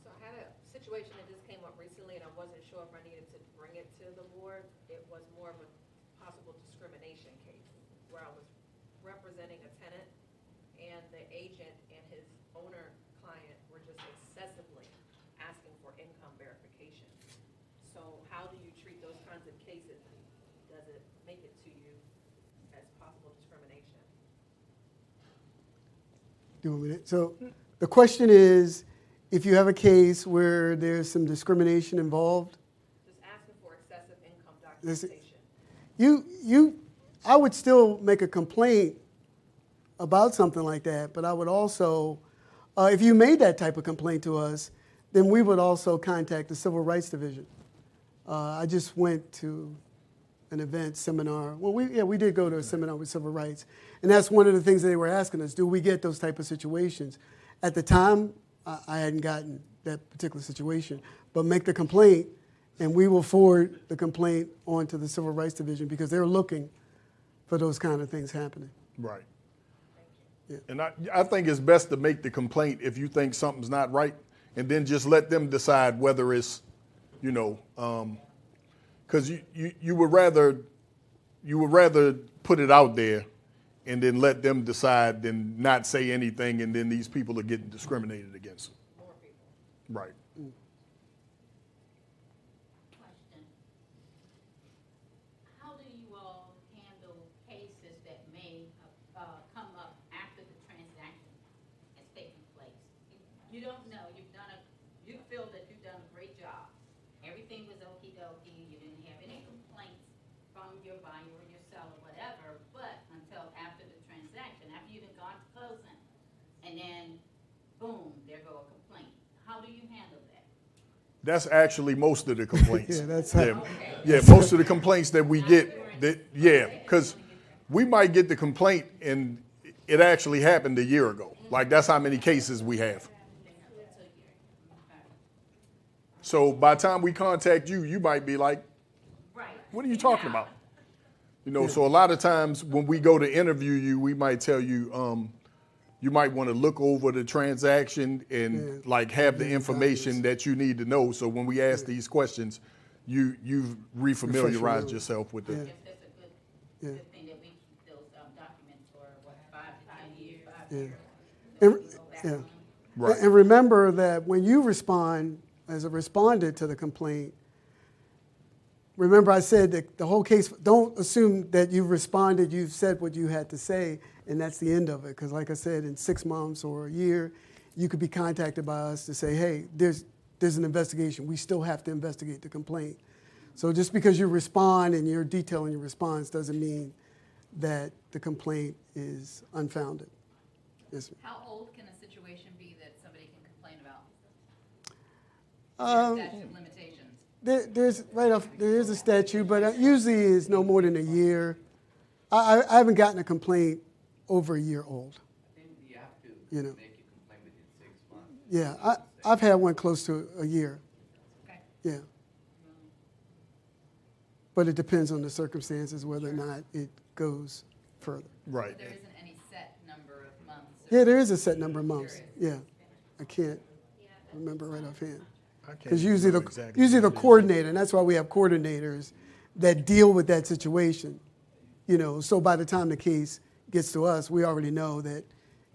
So I had a situation that just came up recently, and I wasn't sure if I needed to bring it to the board. It was more of a possible discrimination case where I was representing a tenant, and the agent and his owner client were just excessively asking for income verification. So how do you treat those kinds of cases? Does it make it to you as possible discrimination? So the question is, if you have a case where there's some discrimination involved, Just asking for excessive income documentation. I would still make a complaint about something like that, but I would also, if you made that type of complaint to us, then we would also contact the Civil Rights Division. I just went to an seminar. Well, we did go to a seminar with civil rights, and that's one of the things they were asking us: do we get those type of situations? At the time, I hadn't gotten that particular situation, but make the complaint, and we will forward the complaint on to the Civil Rights Division because they're looking for those kind of things happening. Right. Yeah. And I think it's best to make the complaint if you think something's not right, and then just let them decide whether it's, because you would rather put it out there and then let them decide than not say anything, and then these people are getting discriminated against. More people. Right. Question. How do you all handle cases that may come up after the transaction has taken place? You don't know, you feel that you've done a great job. Everything was okie-dokie, you didn't have any complaints from your buyer or your seller, whatever, but until after the transaction, after you've gone to closing, and then, boom, there go a complaint. How do you handle that? That's actually most of the complaints. Yeah, that's most of the complaints that we get. Because we might get the complaint and it actually happened a year ago. Like that's how many cases we have. So by the time we contact you, you might be like, "What are you talking about?" So a lot of times when we go to interview you, we might tell you, you might want to look over the transaction and Yeah. like have the Yeah, information copies. that you need to know. So when we ask these questions, you've refamiliarized memory. yourself with Yeah. it. I guess that's a good thing that we keep those documents for, what, 5 to 10 years, 5 Yeah. years. And, So we can go back yeah. on. Right. And remember that when you respond as a respondent to the complaint, remember I said that the whole case, don't assume that you've responded, you've said what you had to say, and that's the end of it. Because like I said, in 6 months or a year, you could be contacted by us to say, hey, there's an investigation. We still have to investigate the complaint. So just because you respond and you're detailing your response doesn't mean that the complaint is unfounded. Yes, ma'am. How old can a situation be that somebody can complain about? Um, Statute of limitations. There is a statute, but usually it's no more than a year. I haven't gotten a complaint over a year old. I think you have to You know. make a complaint within 6 months. Yeah, I've had one close to a year. Okay. Yeah. But it depends on the circumstances whether or not it goes further. Right. There isn't any set number of months. Yeah, there is a set number of months. Yeah, I can't remember right offhand. Because usually the coordinator, and that's why we have coordinators that deal with that situation. You know, so by the time the case gets to us, we already know that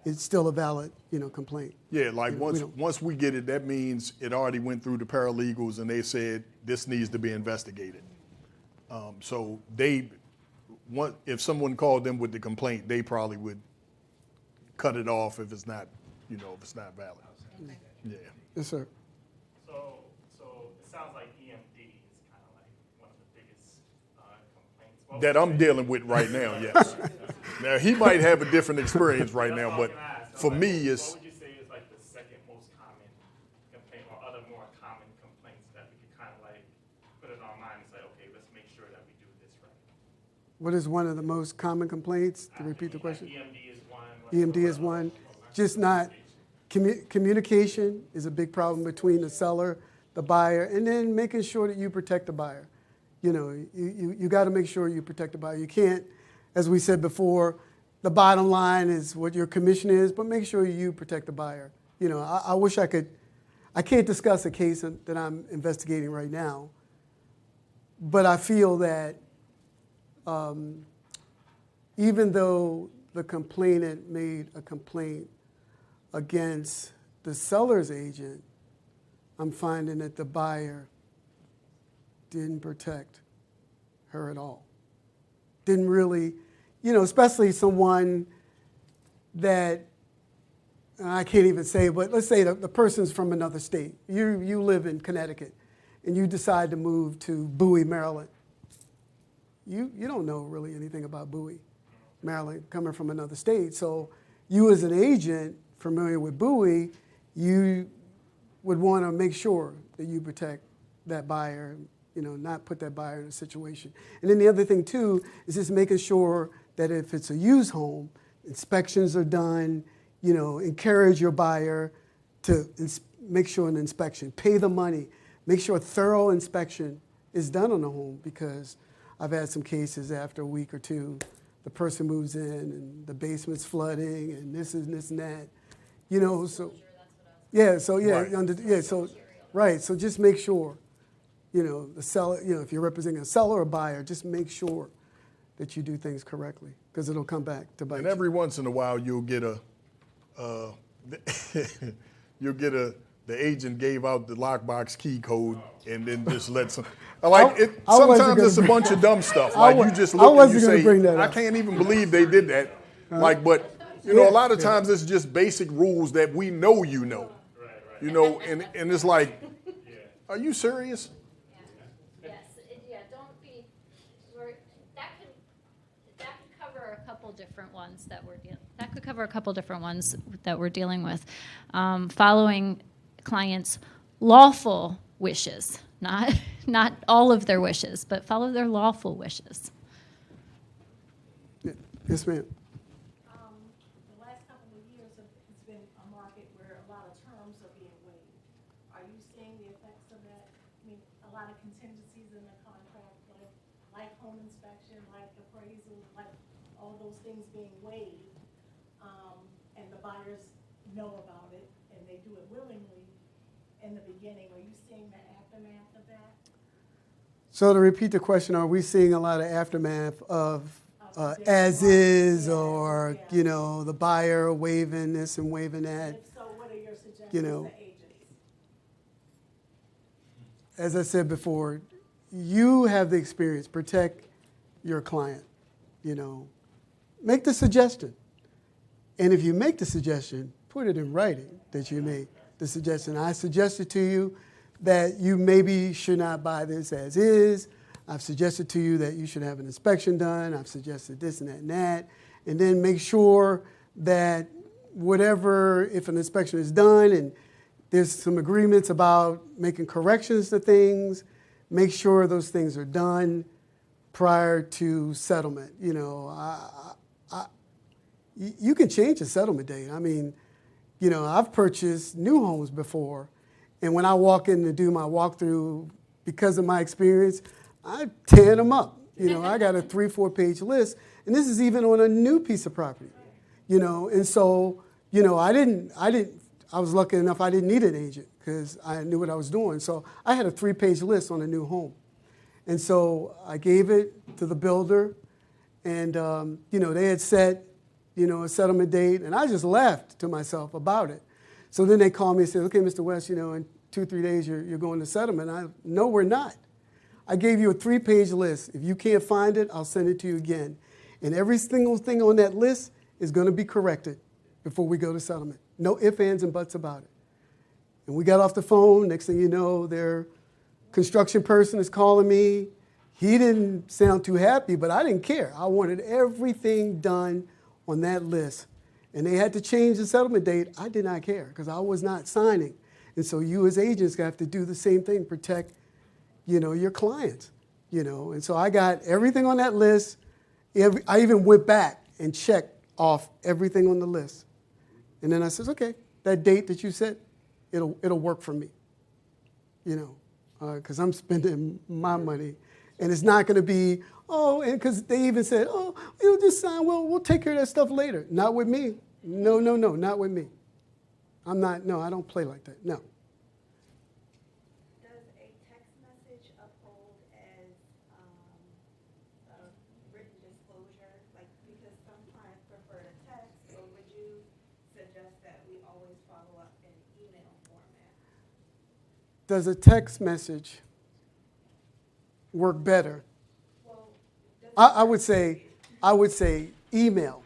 it's still a valid, complaint. Yeah, like You know, we once we get it, that means it already went through the paralegals and they said this needs to be investigated. So if someone called them with the complaint, they probably would cut it off if it's not, if it's not valid. Yeah. Yes, sir. So it sounds like EMD is kind of like one of the biggest complaints. What That would I'm you say- dealing with right now, yes. Now, he might have a different experience right That's now, all I but can ask. for Like, me, it's, What would you say is like the second most common complaint or other more common complaints that we could kind of like put in our mind and say, okay, let's make sure that we do this right? What is one of the most common complaints? To repeat the question. EMD is one. EMD is one. Just not, communication is a big problem between the seller, the buyer, and then making sure that you protect the buyer. You got to make sure you protect the buyer. You can't, as we said before, the bottom line is what your commission is, but make sure you protect the buyer. I wish I can't discuss a case that I'm investigating right now, but I feel that even though the complainant made a complaint against the seller's agent, I'm finding that the buyer didn't protect her at all. Didn't really, especially someone that, I can't even say, but let's say the person's from another state. You live in Connecticut and you decide to move to Bowie, Maryland. You don't know really anything about Bowie, Maryland, coming from another state. So you as an agent familiar with Bowie, you would want to make sure that you protect that buyer, not put that buyer in a situation. And then the other thing too is just making sure that if it's a used home, inspections are done, encourage your buyer to make sure an inspection, pay the money, make sure a thorough inspection is done on the home, because I've had some cases after a week or two, the person moves in and the basement's flooding and this and that, so yeah, so yeah, Right. Right, so just make sure, the seller, if you're representing a seller or buyer, just make sure that you do things correctly, because it'll come back to bite and you. every once in a while you'll get the agent gave out the lockbox key code and then just let some, I wasn't sometimes it's a gonna bunch of dumb stuff. I Like wa- you just I look and wasn't you gonna say, bring that I up. can't even believe they did that. But a lot of times it's just basic rules that we know and it's like, are you serious? Yes, don't be, that could cover a couple different ones that we're dealing with. Following clients' lawful wishes, not all of their wishes, but follow their lawful wishes. Yes, ma'am. The last couple of years, it's been a market where a lot of terms are being waived. Are you seeing the effects of that? I mean, a lot of contingencies in the contract, like home inspection, like appraisal, like all those things being waived. And the buyers know about it and they do it willingly in the beginning. Are you seeing the aftermath of that? So to repeat the question, are we seeing a lot of aftermath of as is, or, you know, the buyer waving this and waving that? If so, what are your suggestions You know, to agents? as I said before, you have the experience. Protect your client. You know, make the suggestion. And if you make the suggestion, put it in writing that you made the suggestion. I suggested to you that you maybe should not buy this as is. I've suggested to you that you should have an inspection done. I've suggested this and that and that. And then make sure that whatever, if an inspection is done and there's some agreements about making corrections to things, make sure those things are done prior to settlement. You know, you can change the settlement date. I mean, you know, I've purchased new homes before, and when I walk in to do my walkthrough, because of my experience, I tan them up. You know, I got a 3-4 page list, and this is even on a new piece of property. You know, and so, you know, I was lucky enough I didn't need an agent because I knew what I was doing. So I had a 3-page list on a new home. And so I gave it to the builder, and, you know, they had set, you know, a settlement date, and I just laughed to myself about it. So then they called me and said, okay, Mr. West, you know, in 2-3 days you're going to settlement. No, we're not. I gave you a 3-page list. If you can't find it, I'll send it to you again. And every single thing on that list is going to be corrected before we go to settlement. No ifs, ands, and buts about it. And we got off the phone. Next thing you know, their construction person is calling me. He didn't sound too happy, but I didn't care. I wanted everything done on that list. And they had to change the settlement date. I did not care because I was not signing. And so you as agents have to do the same thing, protect, you know, your clients, you know. And so I got everything on that list. I even went back and checked off everything on the list. And then I said, okay, that date that you set, it'll work for me, you know, because I'm spending my money. And it's not going to be, oh, and because they even said, oh, you'll just sign, we'll take care of that stuff later. Not with me. No, not with me. I don't play like that, no. Does a text message uphold as a written disclosure? Like, because some clients prefer to text, or would you suggest that we always follow up in email format? Does a text message work better? Well, I would say email.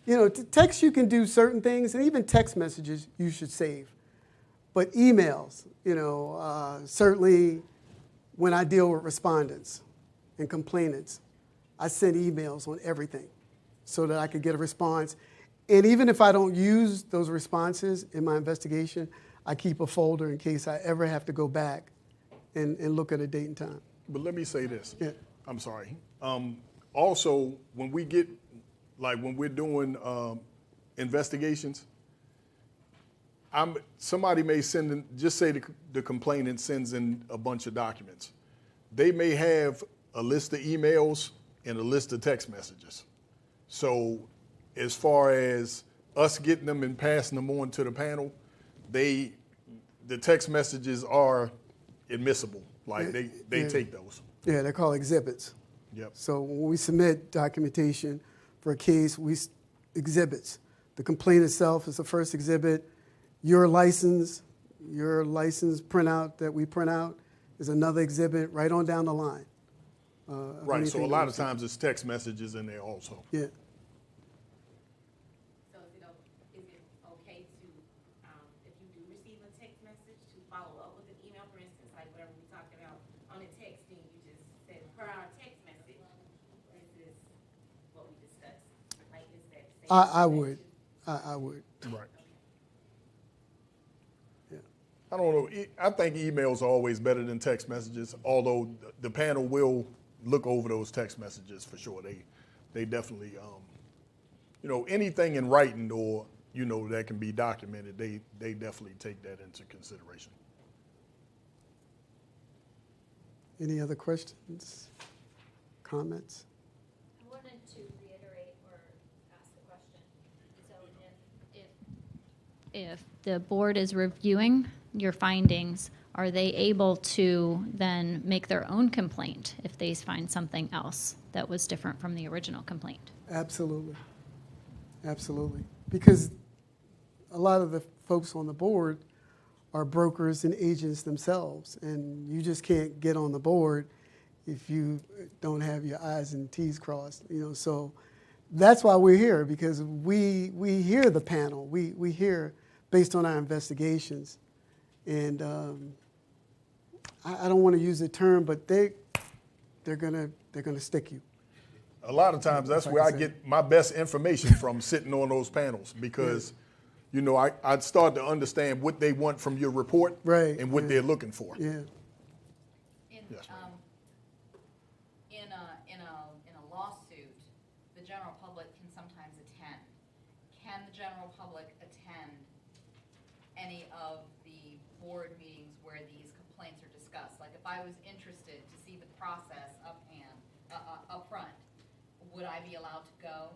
You know, text you can do certain things, and even text messages you should save. But emails, you know, certainly when I deal with respondents and complainants, I send emails on everything so that I could get a response. And even if I don't use those responses in my investigation, I keep a folder in case I ever have to go back and look at a date and time. But let me say this. Yeah. I'm sorry. Also, when we get, like when we're doing investigations, somebody may send in, just say the complainant sends in a bunch of documents. They may have a list of emails and a list of text messages. So as far as us getting them and passing them on to the panel, the text messages are admissible. Like they take those. Yeah, they're called exhibits. Yep. So when we submit documentation for a case, exhibits. The complaint itself is the first exhibit. Your license printout that we print out is another exhibit right on down the line. Right, so a lot of times it's text messages in there also. Yeah. So is it okay to, if you do receive a text message, to follow up with an email, for instance, like whatever we talked about on the texting, you just said, per our text message, this is what we discussed. Like, is that safe? I would. I would. Right. I don't know. I think emails are always better than text messages, although the panel will look over those text messages for sure. They definitely, you know, anything in writing or, you know, that can be documented, they definitely take that into consideration. Any other questions, comments? I wanted to reiterate or ask the question. So if if the board is reviewing your findings, are they able to then make their own complaint if they find something else that was different from the original complaint? Absolutely. Absolutely. Because a lot of the folks on the board are brokers and agents themselves, and you just can't get on the board if you don't have your I's and T's crossed, so that's why we're here, because we hear the panel. We hear based on our investigations, and I don't want to use the term, but they're gonna stick you. A lot of times that's where I get my best information from, sitting on those panels, because I'd start to understand what they want from your report, right, and what they're looking for. Yeah. Yes, ma'am. In a lawsuit, the general public can sometimes attend. Can the general public attend any of the board meetings where these complaints are discussed? Like, if I was interested to see the process up front, would I be allowed to go?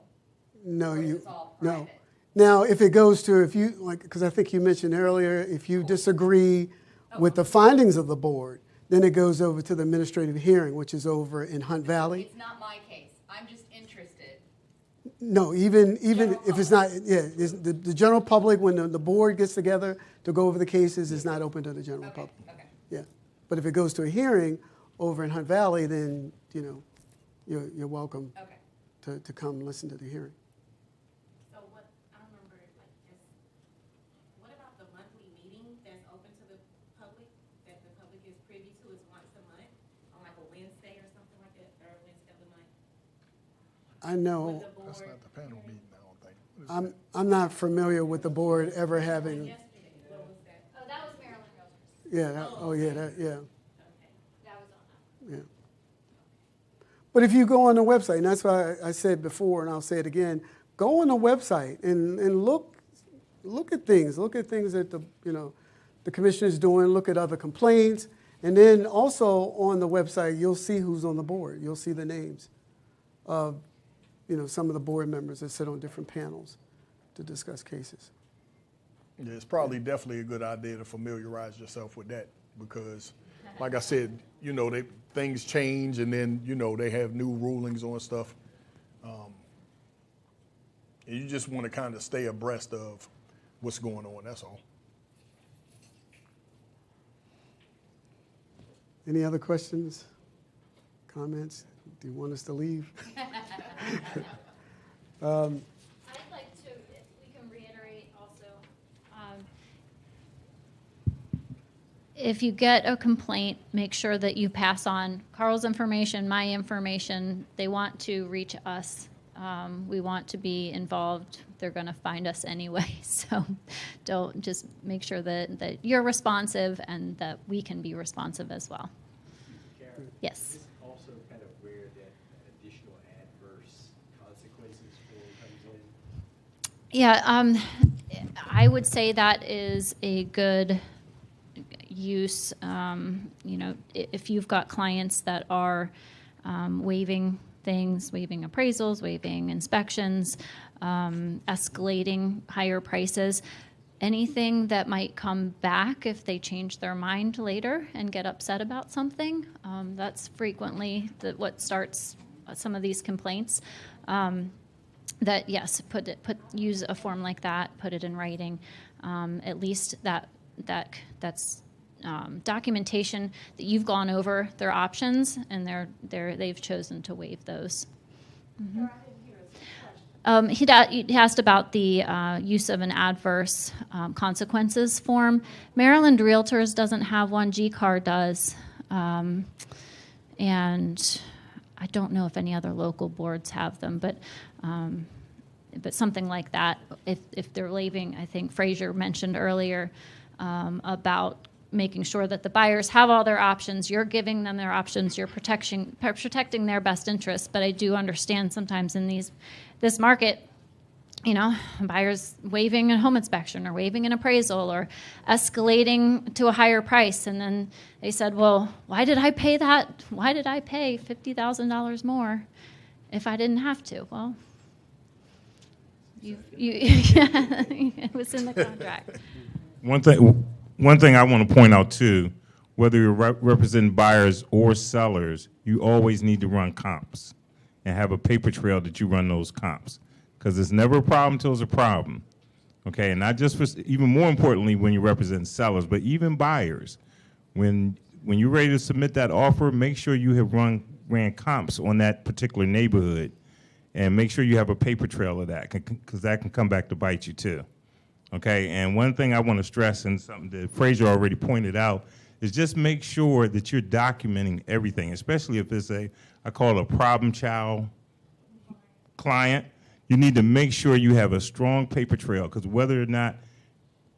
No, or is this all no. private? Now, if it goes to, because I think you mentioned earlier, if you disagree with the findings of the board, then it goes over to the administrative hearing, which is over in Hunt Valley. It's not my case. I'm just interested. No, even if it's not, the general public, when the board gets together to go over the cases, is not open to the general public. Okay. Yeah, but if it goes to a hearing over in Hunt Valley, then you're welcome to come listen to the hearing. So what, I don't remember, what about the monthly meeting that's open to the public, that the public is privy to, is once a month, on like a Wednesday or something like that, third Wednesday of the month? I know. With the board? That's not the panel meeting, I don't think. What is I'm not familiar with the board ever having. Yesterday, what was that? Oh, that was Maryland Realtors. Yeah. Okay. That was on that. Yeah. But if you go on the website, and that's why I said before, and I'll say it again, go on the website and look at things. Look at things that the commission is doing. Look at other complaints, and then also on the website you'll see who's on the board. You'll see the names of some of the board members that sit on different panels to discuss cases. Yeah, it's probably definitely a good idea to familiarize yourself with that, because, like I said, things change, and then they have new rulings on stuff. And you just want to kind of stay abreast of what's going on. That's all. Any other questions, comments? Do you want us to leave? I'd like to, if we can reiterate also, if you get a complaint, make sure that you pass on Carl's information, my information. They want to reach us. We want to be involved. They're going to find us anyway. So don't, just make sure that you're responsive and that we can be responsive as well. Karen, Yes. is this also kind of where that additional adverse consequences form comes in? Yeah, I would say that is a good use. If you've got clients that are waiving things, waiving appraisals, waiving inspections, escalating higher prices, anything that might come back if they change their mind later and get upset about something, that's frequently what starts some of these complaints. That yes, use a form like that, put it in writing. At least that's documentation that you've gone over their options and they've chosen to waive those. Mm-hmm. He asked about the use of an adverse consequences form. Maryland Realtors doesn't have one. GCAR does, and I don't know if any other local boards have them, but something like that. If they're waiving, I think Frazier mentioned earlier about making sure that the buyers have all their options. You're giving them their options. You're protecting their best interests. But I do understand sometimes in this market, buyers waiving a home inspection or waiving an appraisal or escalating to a higher price. And then they said, well, why did I pay that? Why did I pay $50,000 more if I didn't have to? Well, It was in the contract. One thing I want to point out too, whether you're representing buyers or sellers, you always need to run comps and have a paper trail that you run those comps, because it's never a problem till it's a problem. Okay, and not just for, even more importantly, when you represent sellers, but even buyers. When you're ready to submit that offer, make sure you have ran comps on that particular neighborhood, and make sure you have a paper trail of that, because that can come back to bite you too. Okay, and one thing I want to stress, and something that Frazier already pointed out, is just make sure that you're documenting everything, especially if it's I call it a problem child client. You need to make sure you have a strong paper trail, because whether or not,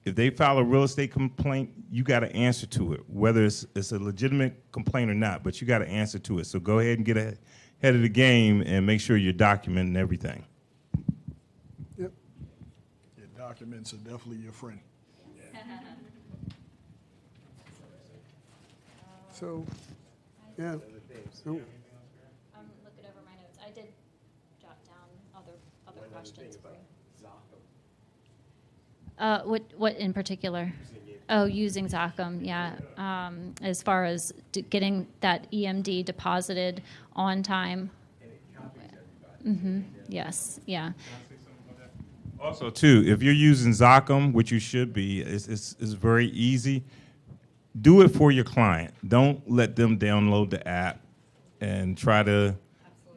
if they file a real estate complaint, you got to answer to it, whether it's a legitimate complaint or not, but you got to answer to it. So go ahead and get ahead of the game and make sure you're documenting everything. Yep. Your documents are definitely your friend. So, yeah. So, I'm looking over my notes. I did jot down other questions for you. What in particular? Oh, using Zachem, yeah. As far as getting that EMD deposited on time. Mm-hmm. Yes, yeah. Also, too, if you're using Zachem, which you should be, it's very easy. Do it for your client. Don't let them download the app and try to,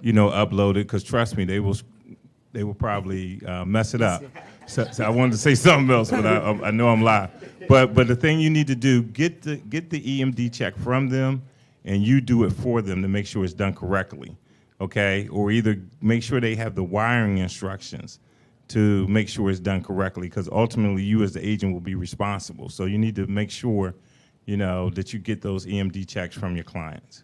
upload it, because trust me, they will probably mess it up. So I wanted to say something else, but I know I'm live. But the thing you need to do, get the EMD check from them, and you do it for them to make sure it's done correctly, okay? Or either make sure they have the wiring instructions to make sure it's done correctly, because ultimately you as the agent will be responsible. So you need to make sure, that you get those EMD checks from your clients.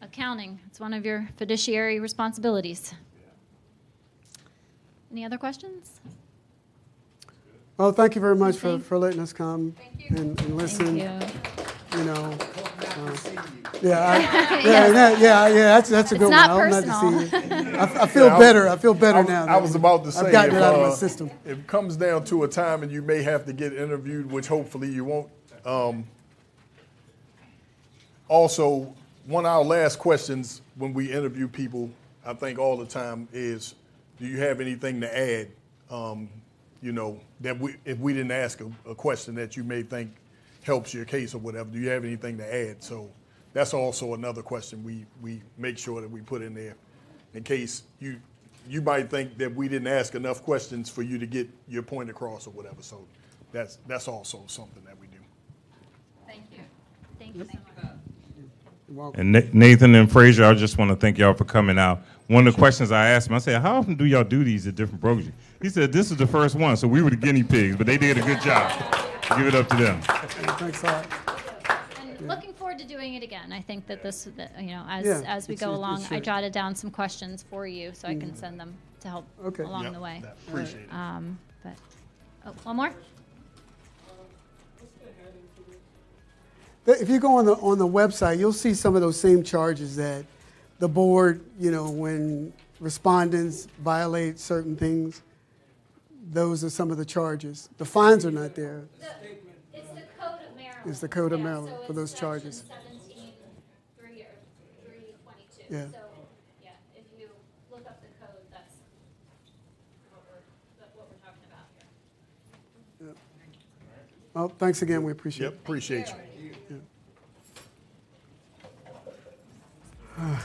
Accounting, it's one of your fiduciary responsibilities. Any other questions? well, thank you very much for letting us come and listen. Thank you. That's a good one. not I'm personal. glad to see you. I feel better. I feel better now. I was about to say, I've gotten it out of my system. if it comes down to a time and you may have to get interviewed, which hopefully you won't. Also, one of our last questions when we interview people, I think all the time, is, do you have anything to add? That if we didn't ask a question that you may think helps your case or whatever, do you have anything to add? So that's also another question we make sure that we put in there, in case you might think that we didn't ask enough questions for you to get your point across or whatever. So that's also something that we do. Thank you. Thank you so much. You're welcome. And Nathan and Frazier, I just want to thank y'all for coming out. One of the questions I asked him, I said, how often do y'all do these at different brokerages? He said, this is the first one, so we were the guinea pigs, but they did a good job. Give it up to them. Thanks a lot. And looking forward to doing it again. I think that as we it's- go it along, I should. jotted down some questions for you so I can send them to help Okay. along Yep, the way. appreciate it. One more? If you go on the website, you'll see some of those same charges that the board, when respondents violate certain things, those are some of the charges. The fines are not there. It's the Code of Maryland. It's the Code of Maryland for those charges. 17-322. Yeah. So, if you look up the code, that's what we're talking about here. Well, thanks again. We appreciate Yep, appreciate you. it. Yeah.